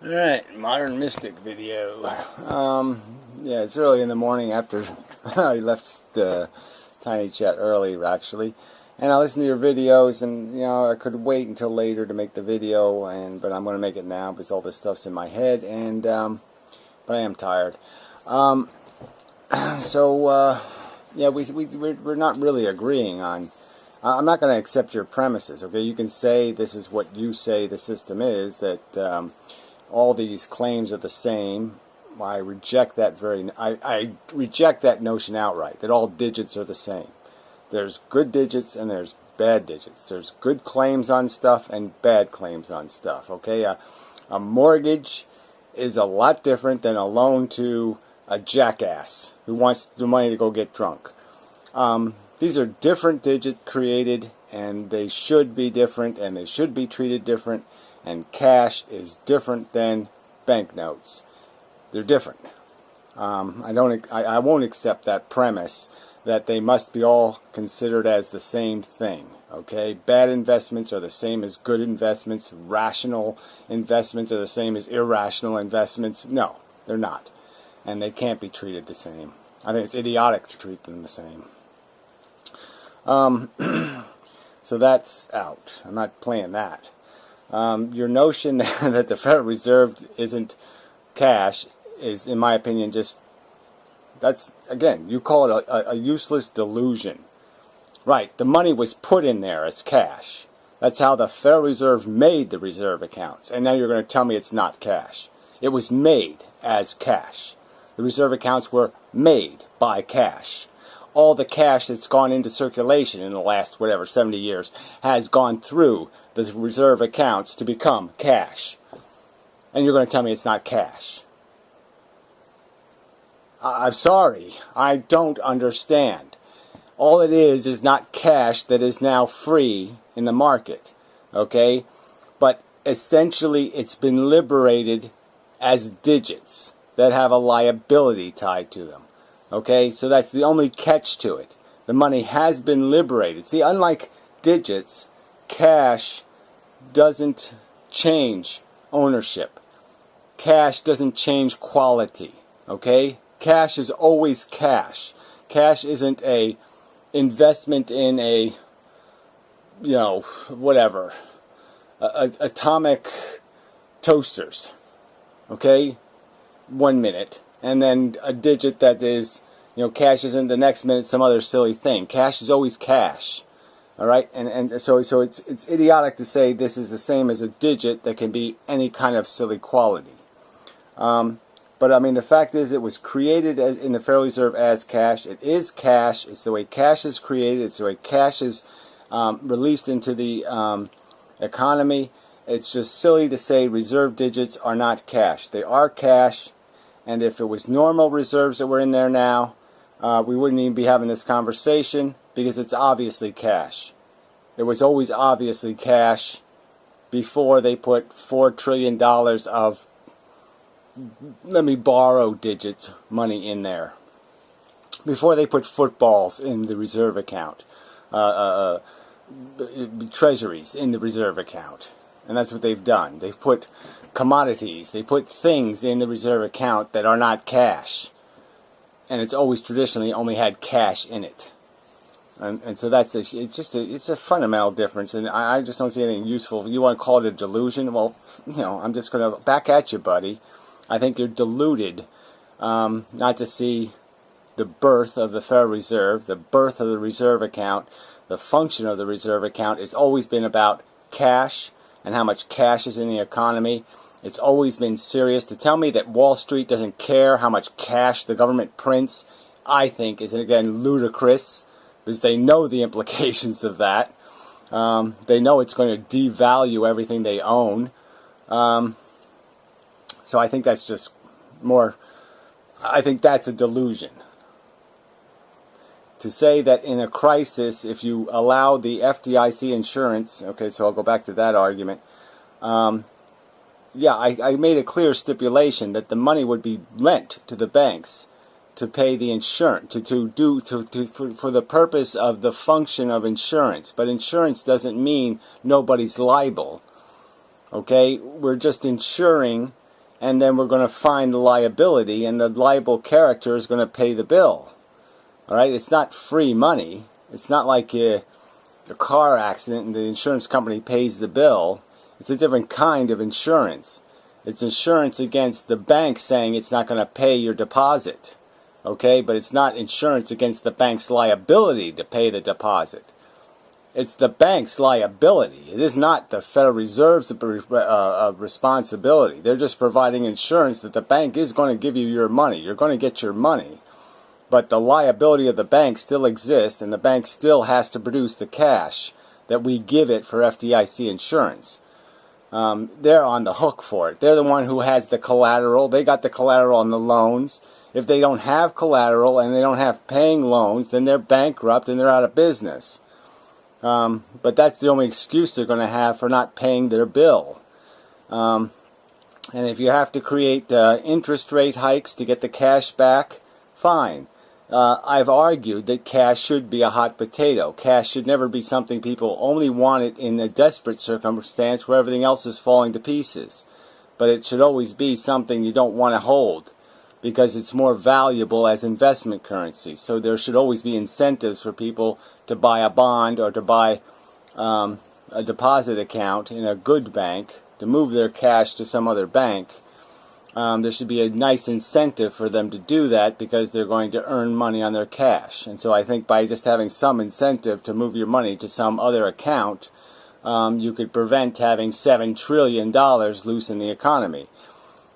Alright, Modern Mystic video. Yeah, it's early in the morning after I left the Tiny Chat early, actually. And I listened to your videos, and, I could wait until later to make the video, but I'm going to make it now because all this stuff's in my head, but I am tired. Yeah, we're not really agreeing on... I'm not going to accept your premises, okay? You can say this is what you say the system is, that... all these claims are the same. I reject that I reject that notion outright, that all digits are the same. There's good digits and there's bad digits. There's good claims on stuff and bad claims on stuff, okay? A mortgage is a lot different than a loan to a jackass who wants the money to go get drunk. These are different digits created, and they should be different, and they should be treated different. And cash is different than banknotes. They're different. I won't accept that premise that they must be all considered as the same thing. Okay, bad investments are the same as good investments. Rational investments are the same as irrational investments. No, they're not, and they can't be treated the same. I think it's idiotic to treat them the same. So that's out. I'm not playing that. Your notion that the Federal Reserve isn't cash is, in my opinion, that's, again, you call it a useless delusion. Right, the money was put in there as cash. That's how the Federal Reserve made the reserve accounts. And now you're going to tell me it's not cash. It was made as cash. The reserve accounts were made by cash. All the cash that's gone into circulation in the last, 70 years has gone through the reserve accounts to become cash. And you're going to tell me it's not cash. I'm sorry. I don't understand. All it is not cash that is now free in the market. Okay? But essentially it's been liberated as digits that have a liability tied to them. Okay, so that's the only catch to it. The money has been liberated. See, unlike digits, cash doesn't change ownership. Cash doesn't change quality. Okay, cash is always cash. Cash isn't a investment in a, atomic toasters. Okay, 1 minute. And then a digit that is, cash is in the next minute some other silly thing. Cash is always cash. All right? And so it's idiotic to say this is the same as a digit that can be any kind of silly quality. But I mean, the fact is it was created in the Federal Reserve as cash. It is cash. It's the way cash is created. It's the way cash is released into the economy. It's just silly to say reserve digits are not cash. They are cash. And if it was normal reserves that were in there now, we wouldn't even be having this conversation because it's obviously cash. It was always obviously cash before they put $4 trillion of, let me borrow digits, money in there. Before they put footballs in the reserve account, treasuries in the reserve account. And that's what they've done. They've put commodities, they put things in the reserve account that are not cash. And it's always traditionally only had cash in it. And so it's a fundamental difference, and I just don't see anything useful. You want to call it a delusion? Well, I'm just going to back at you, buddy. I think you're deluded not to see the birth of the Federal Reserve, the birth of the reserve account, the function of the reserve account has always been about cash and how much cash is in the economy. It's always been serious. To tell me that Wall Street doesn't care how much cash the government prints, I think is, again, ludicrous, because they know the implications of that. They know it's going to devalue everything they own. So I think that's just more, I think that's a delusion. To say that in a crisis, if you allow the FDIC insurance, okay, so I'll go back to that argument. Yeah, I made a clear stipulation that the money would be lent to the banks to pay the insurance, for the purpose of the function of insurance. But insurance doesn't mean nobody's liable. Okay, we're just insuring and then we're going to find the liability, and the liable character is going to pay the bill. All right, it's not free money. It's not like a car accident and the insurance company pays the bill. It's a different kind of insurance. It's insurance against the bank saying it's not going to pay your deposit. Okay, but it's not insurance against the bank's liability to pay the deposit. It's the bank's liability. It is not the Federal Reserve's responsibility. They're just providing insurance that the bank is going to give you your money. You're going to get your money. But the liability of the bank still exists, and the bank still has to produce the cash that we give it for FDIC insurance. They're on the hook for it. They're the one who has the collateral. They got the collateral on the loans. If they don't have collateral and they don't have paying loans, then they're bankrupt and they're out of business. But that's the only excuse they're going to have for not paying their bill. And if you have to create interest rate hikes to get the cash back, fine. I've argued that cash should be a hot potato. Cash should never be something people only want it in a desperate circumstance where everything else is falling to pieces. But it should always be something you don't want to hold, because it's more valuable as investment currency. So there should always be incentives for people to buy a bond or to buy a deposit account in a good bank, to move their cash to some other bank. There should be a nice incentive for them to do that, because they're going to earn money on their cash. And so I think by just having some incentive to move your money to some other account, you could prevent having $7 trillion loose in the economy,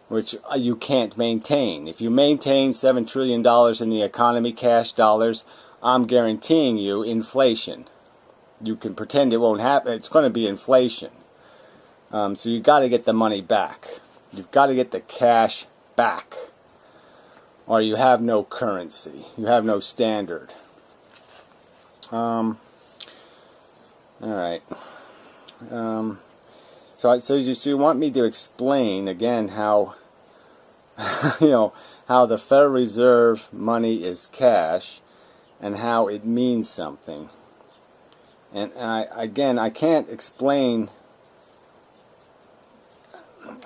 which you can't maintain. If you maintain $7 trillion in the economy, cash dollars, I'm guaranteeing you inflation. You can pretend it won't happen. It's going to be inflation. So you've got to get the money back. You've got to get the cash back, or you have no currency. You have no standard. All right. So you want me to explain again how how the Federal Reserve money is cash and how it means something. And I can't explain.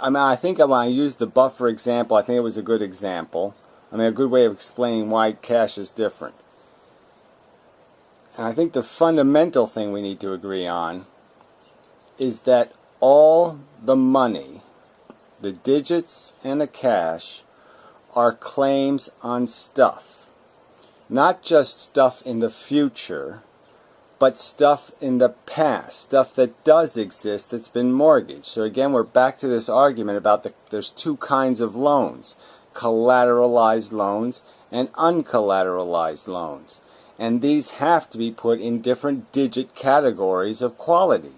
I mean, I think when I used the buffer example, I think it was a good example. I mean, a good way of explaining why cash is different. And I think the fundamental thing we need to agree on is that all the money, the digits and the cash, are claims on stuff. Not just stuff in the future, but stuff in the past, stuff that does exist that's been mortgaged. So again, we're back to this argument about there's two kinds of loans: collateralized loans and uncollateralized loans. And these have to be put in different digit categories of quality.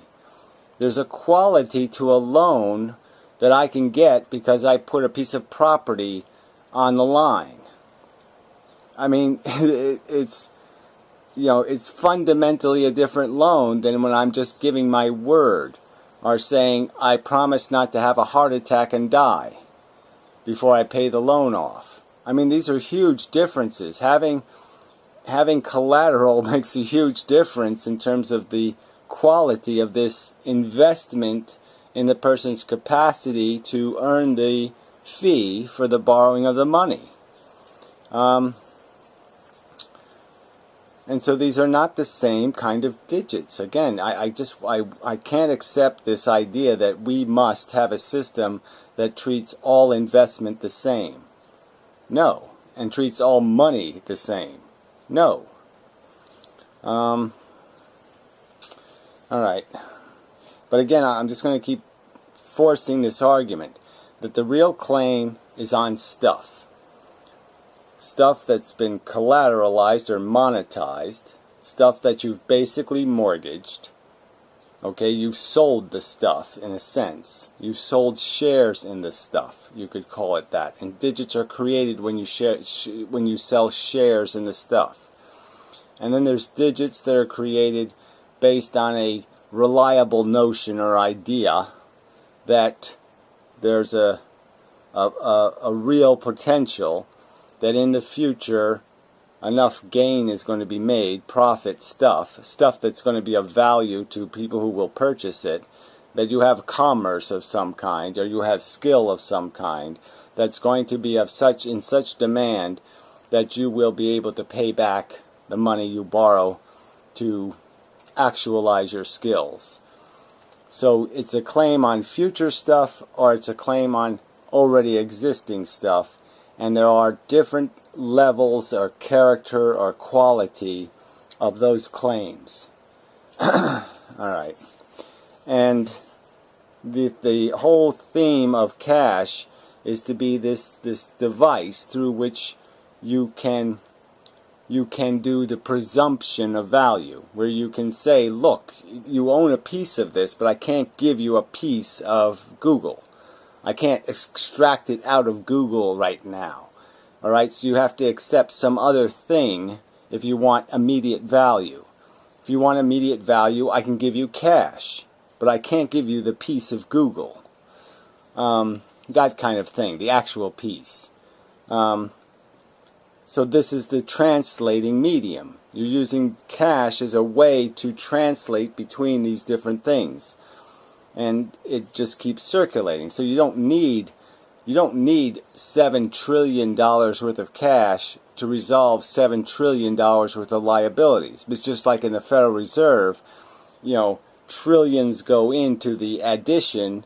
There's a quality to a loan that I can get because I put a piece of property on the line. I mean, it's fundamentally a different loan than when I'm just giving my word, or saying I promise not to have a heart attack and die before I pay the loan off. I mean, these are huge differences. Having collateral makes a huge difference in terms of the quality of this investment in the person's capacity to earn the fee for the borrowing of the money. And so these are not the same kind of digits. Again, I can't accept this idea that we must have a system that treats all investment the same. No. And treats all money the same. No. All right. But again, I'm just going to keep forcing this argument that the real claim is on stuff. Stuff that's been collateralized or monetized, stuff that you've basically mortgaged. Okay, you've sold the stuff in a sense. You've sold shares in the stuff, you could call it that. And digits are created when you sell shares in the stuff. And then there's digits that are created based on a reliable notion or idea that there's a real potential that in the future enough gain is going to be made, profit, stuff that's going to be of value to people who will purchase it, that you have commerce of some kind, or you have skill of some kind, that's going to be of in such demand that you will be able to pay back the money you borrow to actualize your skills. So it's a claim on future stuff, or it's a claim on already existing stuff, and there are different levels or character or quality of those claims. Alright. And the whole theme of cash is to be this device through which you can do the presumption of value, where you can say, look, you own a piece of this, but I can't give you a piece of Google. I can't extract it out of Google right now. Alright, so you have to accept some other thing if you want immediate value. If you want immediate value, I can give you cash, but I can't give you the piece of Google. That kind of thing, the actual piece. So this is the translating medium. You're using cash as a way to translate between these different things. And it just keeps circulating. So you don't need $7 trillion worth of cash to resolve $7 trillion worth of liabilities. It's just like in the Federal Reserve, trillions go into the addition,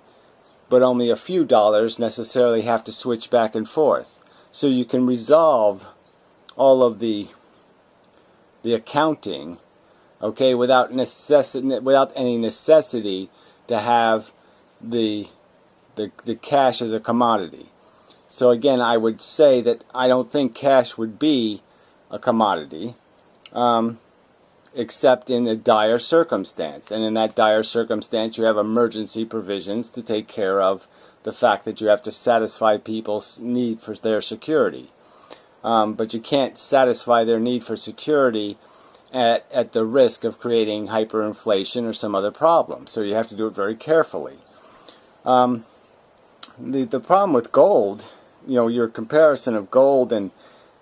but only a few dollars necessarily have to switch back and forth. So you can resolve all of the accounting, okay, without any necessity to have the cash as a commodity. So again, I would say that I don't think cash would be a commodity, except in a dire circumstance. And in that dire circumstance, you have emergency provisions to take care of the fact that you have to satisfy people's need for their security. But you can't satisfy their need for security at the risk of creating hyperinflation or some other problem. So you have to do it very carefully. The problem with gold, your comparison of gold and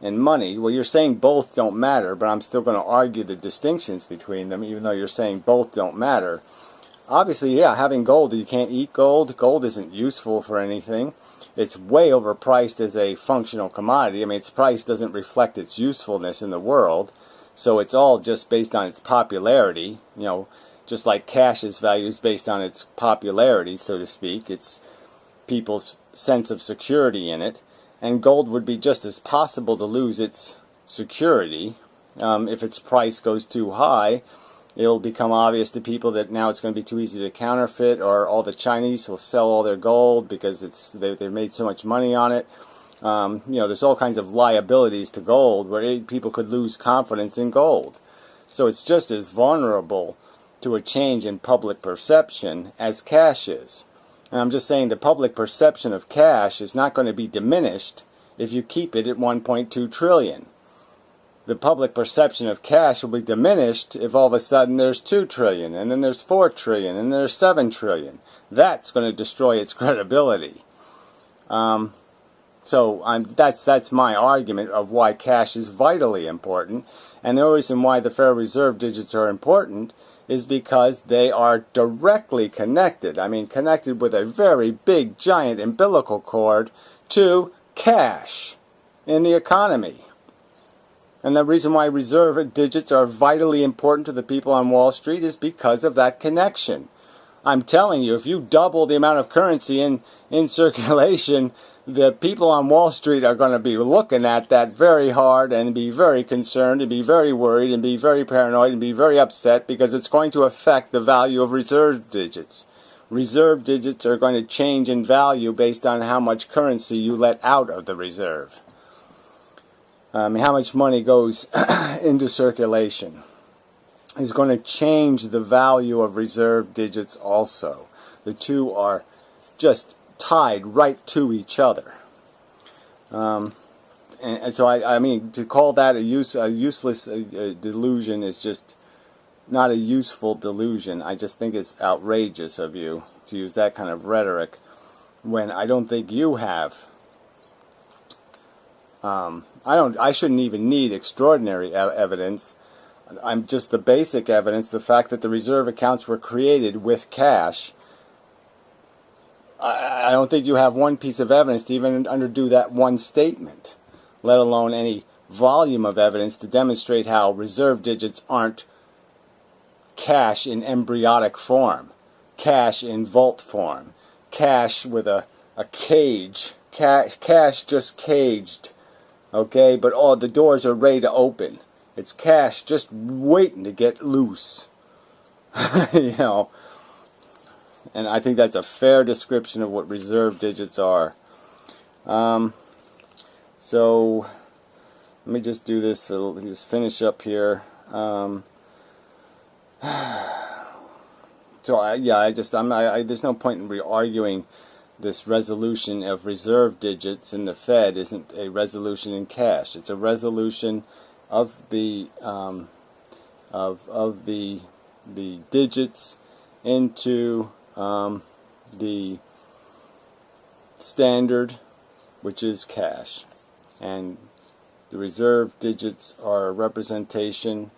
money, well, you're saying both don't matter, but I'm still going to argue the distinctions between them, even though you're saying both don't matter. Obviously, yeah, having gold, you can't eat gold. Gold isn't useful for anything. It's way overpriced as a functional commodity. I mean, its price doesn't reflect its usefulness in the world. So it's all just based on its popularity. Just like cash's value is based on its popularity, so to speak. It's people's sense of security in it. And gold would be just as possible to lose its security. If its price goes too high, it'll become obvious to people that now it's going to be too easy to counterfeit, or all the Chinese will sell all their gold because they've made so much money on it. There's all kinds of liabilities to gold where people could lose confidence in gold. So it's just as vulnerable to a change in public perception as cash is. And I'm just saying the public perception of cash is not going to be diminished if you keep it at 1.2 trillion. The public perception of cash will be diminished if all of a sudden there's 2 trillion, and then there's 4 trillion, and there's 7 trillion. That's going to destroy its credibility. That's my argument of why cash is vitally important. And the reason why the Federal Reserve digits are important is because they are directly connected. I mean, connected with a very big, giant umbilical cord to cash in the economy. And the reason why reserve digits are vitally important to the people on Wall Street is because of that connection. I'm telling you, if you double the amount of currency in circulation, the people on Wall Street are going to be looking at that very hard and be very concerned and be very worried and be very paranoid and be very upset, because it's going to affect the value of reserve digits. Reserve digits are going to change in value based on how much currency you let out of the reserve. How much money goes into circulation is going to change the value of reserve digits also. The two are just tied right to each other. And so I mean, to call that a useless delusion is just not a useful delusion. I just think it's outrageous of you to use that kind of rhetoric when I don't think you have. I shouldn't even need extraordinary evidence. I'm just the basic evidence, the fact that the reserve accounts were created with cash, I don't think you have one piece of evidence to even underdo that one statement, let alone any volume of evidence to demonstrate how reserve digits aren't cash in embryonic form, cash in vault form, cash with a cage, cash just caged, okay, but all the doors are ready to open. It's cash just waiting to get loose. You know, and I think that's a fair description of what reserve digits are. So let me just do this, just finish up here. So there's no point in re-arguing this resolution of reserve digits in the Fed isn't a resolution in cash. It's a resolution of the the digits into the standard, which is cash, and the reserve digits are a representation,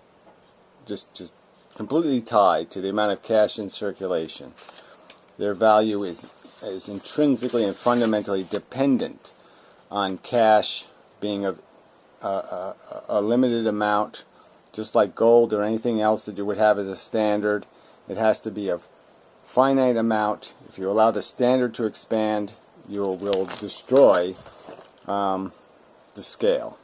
just completely tied to the amount of cash in circulation. Their value is intrinsically and fundamentally dependent on cash being of a limited amount, just like gold or anything else that you would have as a standard. It has to be of finite amount. If you allow the standard to expand, you will destroy the scale.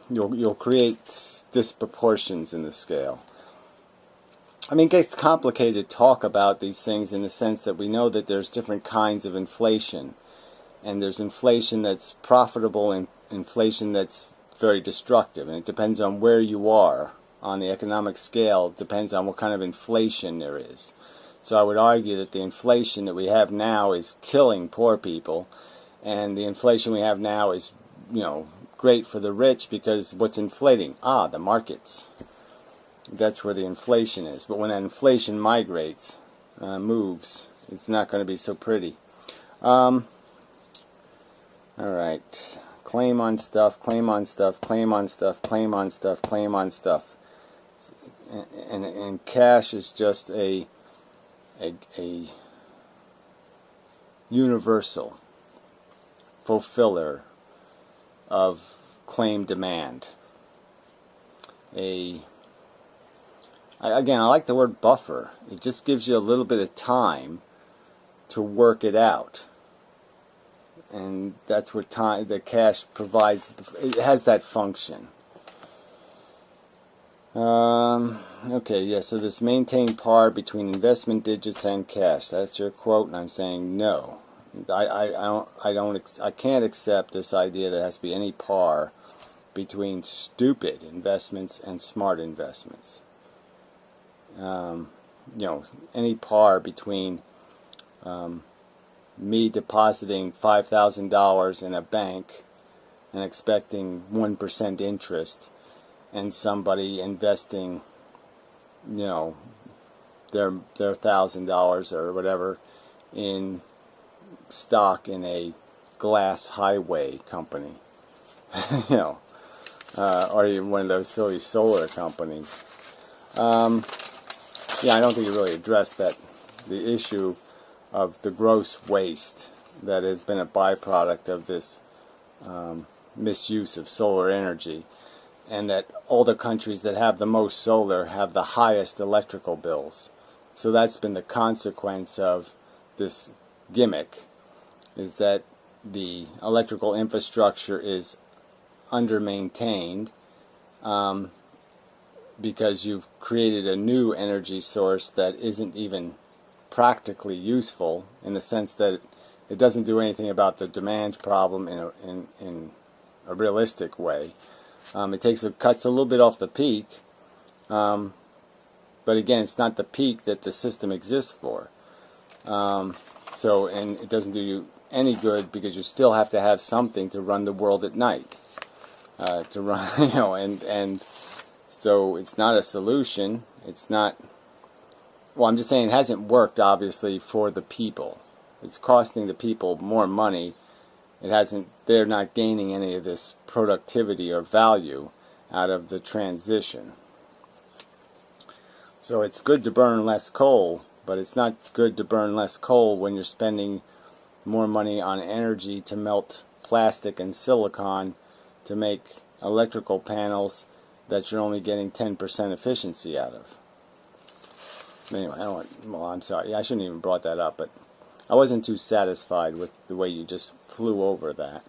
You'll create disproportions in the scale. I mean, it gets complicated to talk about these things in the sense that we know that there's different kinds of inflation, and there's inflation that's profitable and inflation that's very destructive, and it depends on where you are on the economic scale. It depends on what kind of inflation there is. So I would argue that the inflation that we have now is killing poor people, and the inflation we have now is, you know, great for the rich, because what's inflating? The markets. That's where the inflation is. But when that inflation migrates, moves, it's not going to be so pretty. Alright. Claim on stuff, claim on stuff, claim on stuff, claim on stuff, claim on stuff. And cash is just a universal fulfiller of claim demand. Again, I like the word buffer. It just gives you a little bit of time to work it out, and that's what time the cash provides. It has that function. Okay, yeah. So this maintain par between investment digits and cash. That's your quote, and I'm saying no. I can't accept this idea that there has to be any par between stupid investments and smart investments. You know, any par between me depositing $5,000 in a bank and expecting 1% interest, and somebody investing, you know, their $1,000 or whatever in stock in a glass highway company, you know, or even one of those silly solar companies. Yeah, I don't think you really addressed the issue of the gross waste that has been a byproduct of this misuse of solar energy, and that all the countries that have the most solar have the highest electrical bills. So that's been the consequence of this gimmick, is that the electrical infrastructure is under-maintained, because you've created a new energy source that isn't even practically useful, in the sense that it doesn't do anything about the demand problem in a realistic way. It cuts a little bit off the peak, but again, it's not the peak that the system exists for. And it doesn't do you any good, because you still have to have something to run the world at night. To run, you know, and so it's not a solution. It's not. Well, I'm just saying it hasn't worked, obviously, for the people. It's costing the people more money. It hasn't. They're not gaining any of this productivity or value out of the transition. So it's good to burn less coal, but it's not good to burn less coal when you're spending more money on energy to melt plastic and silicon to make electrical panels that you're only getting 10% efficiency out of. Anyway, well, I'm sorry. I shouldn't even brought that up, but I wasn't too satisfied with the way you just flew over that.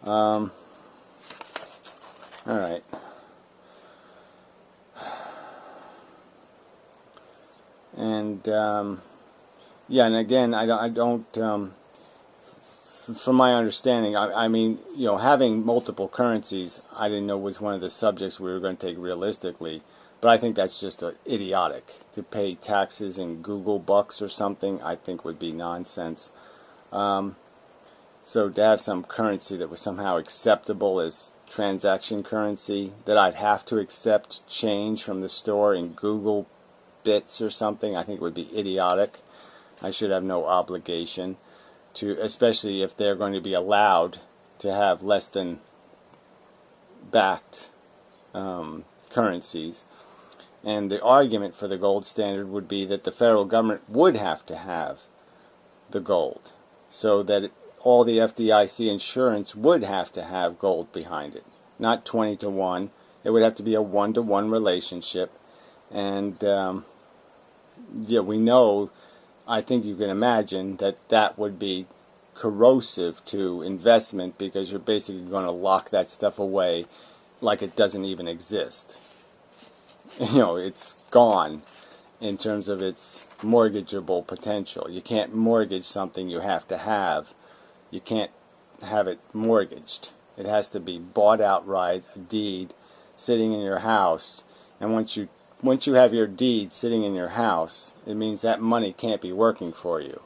All right. And yeah, and again, I don't from my understanding, I mean, you know, having multiple currencies, I didn't know was one of the subjects we were going to take realistically. But I think that's just idiotic. To pay taxes in Google bucks or something, I think would be nonsense. So to have some currency that was somehow acceptable as transaction currency, that I'd have to accept change from the store in Google bits or something, I think would be idiotic. I should have no obligation to, especially if they're going to be allowed to have less than backed currencies. And the argument for the gold standard would be that the federal government would have to have the gold, so that all the FDIC insurance would have to have gold behind it. Not 20 to 1. It would have to be a 1-to-1 relationship. And yeah, we know, I think you can imagine that that would be corrosive to investment, because you're basically going to lock that stuff away like it doesn't even exist. You know, it's gone in terms of its mortgageable potential. You can't mortgage something you have to have. You can't have it mortgaged. It has to be bought outright, a deed, sitting in your house. And once you have your deed sitting in your house, it means that money can't be working for you.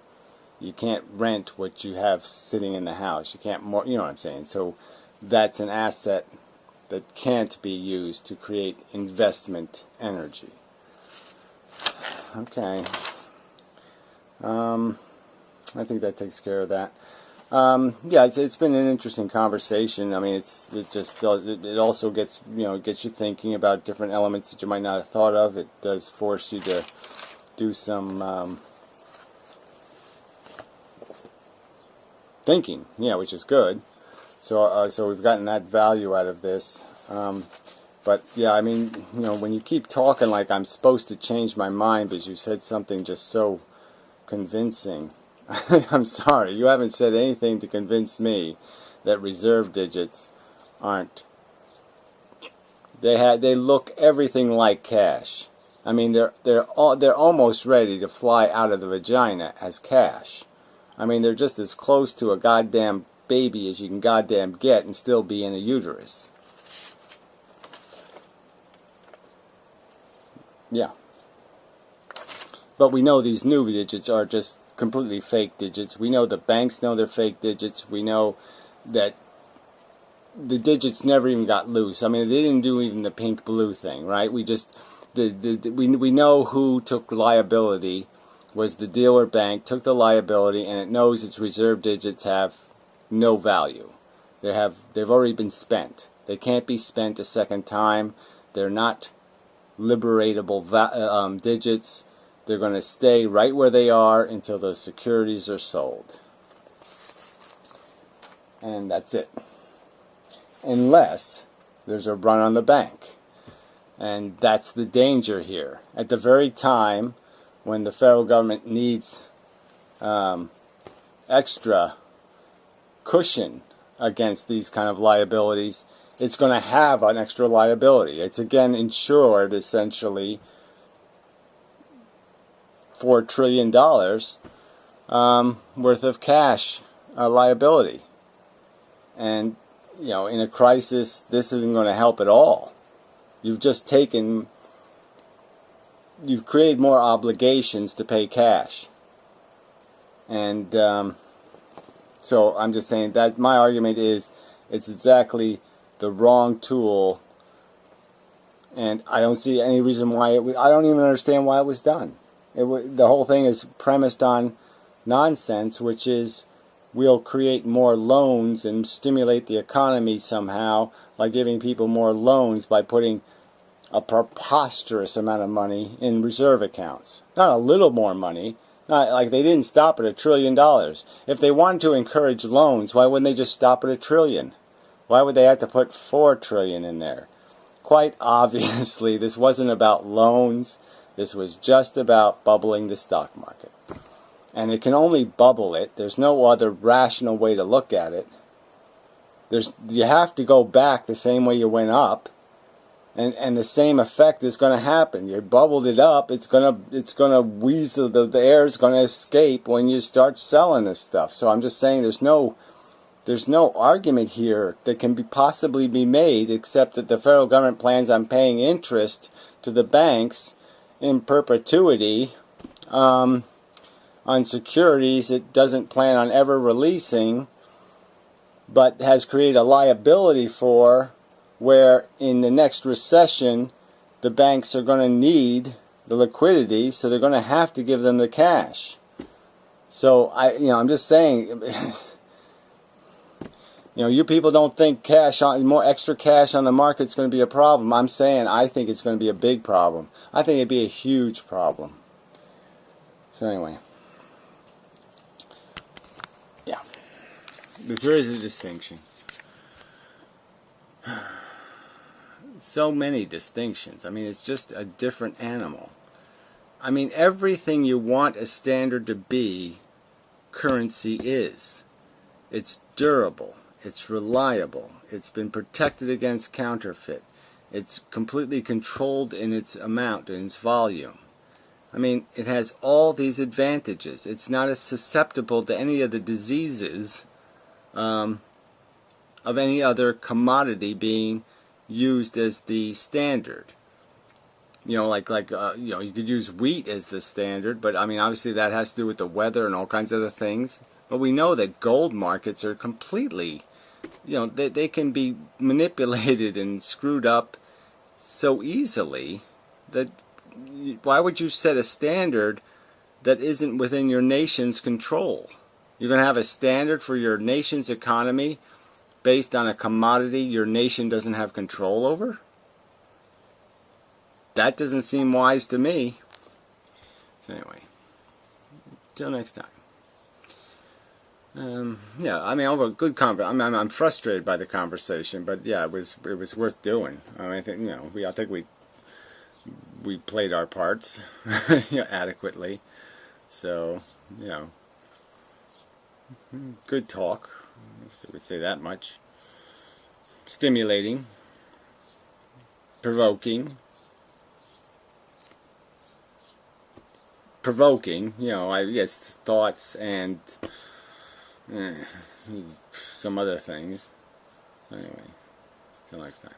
You can't rent what you have sitting in the house. You can't, you know what I'm saying? So that's an asset that can't be used to create investment energy. Okay. I think that takes care of that. Yeah, it's been an interesting conversation. I mean, it also gets, you know, gets you thinking about different elements that you might not have thought of. It does force you to do some thinking, yeah, which is good. So we've gotten that value out of this. But yeah, I mean, you know, when you keep talking like I'm supposed to change my mind because you said something just so convincing, I'm sorry, you haven't said anything to convince me that reserve digits aren't. They look everything like cash. I mean, they're almost ready to fly out of the vagina as cash. I mean, they're just as close to a goddamn baby as you can goddamn get and still be in a uterus. Yeah. But we know these new digits are just completely fake digits. We know the banks know they're fake digits. We know that the digits never even got loose. I mean, they didn't do even the pink blue thing, right? We just we know who took liability. Was the dealer bank took the liability, and it knows its reserve digits have no value. They've already been spent. They can't be spent a second time. They're not liberatable digits. They're going to stay right where they are until those securities are sold. And that's it. Unless there's a run on the bank. And that's the danger here. At the very time when the federal government needs extra cushion against these kind of liabilities, it's going to have an extra liability. It's again insured essentially $4 trillion worth of cash liability. And, you know, in a crisis, this isn't going to help at all. You've created more obligations to pay cash. And so I'm just saying that my argument is it's exactly the wrong tool, and I don't see any reason why I don't even understand why it was done. The whole thing is premised on nonsense, which is we'll create more loans and stimulate the economy somehow by giving people more loans by putting a preposterous amount of money in reserve accounts. Not a little more money. Not like they didn't stop at $1 trillion. If they wanted to encourage loans, why wouldn't they just stop at $1 trillion? Why would they have to put $4 trillion in there? Quite obviously, this wasn't about loans. This was just about bubbling the stock market. And it can only bubble it. There's no other rational way to look at it. You have to go back the same way you went up. And the same effect is going to happen. You bubbled it up, it's gonna weasel, the air is going to escape when you start selling this stuff. So I'm just saying there's no argument here that can possibly be made except that the federal government plans on paying interest to the banks in perpetuity on securities it doesn't plan on ever releasing, but has created a liability for, where in the next recession the banks are going to need the liquidity, so they're going to have to give them the cash. So I'm just saying, you people don't think more extra cash on the market is going to be a problem. I'm saying I think it's going to be a big problem. I think it'd be a huge problem. So anyway, yeah, there is a distinction. So many distinctions. I mean, it's just a different animal. I mean, everything you want a standard to be, currency is. It's durable. It's reliable. It's been protected against counterfeit. It's completely controlled in its amount, in its volume. I mean, it has all these advantages. It's not as susceptible to any of the diseases of any other commodity being used as the standard. You could use wheat as the standard, but I mean, obviously that has to do with the weather and all kinds of other things. But we know that gold markets are completely, they can be manipulated and screwed up so easily that why would you set a standard that isn't within your nation's control? You're going to have a standard for your nation's economy based on a commodity your nation doesn't have control over? That doesn't seem wise to me. So anyway, till next time. Yeah, I mean, over a good conversation. I'm frustrated by the conversation, but yeah, it was worth doing. I mean, I think we played our parts adequately. So good talk. I would say that much. Stimulating, provoking, I guess thoughts and some other things. Anyway, till next time.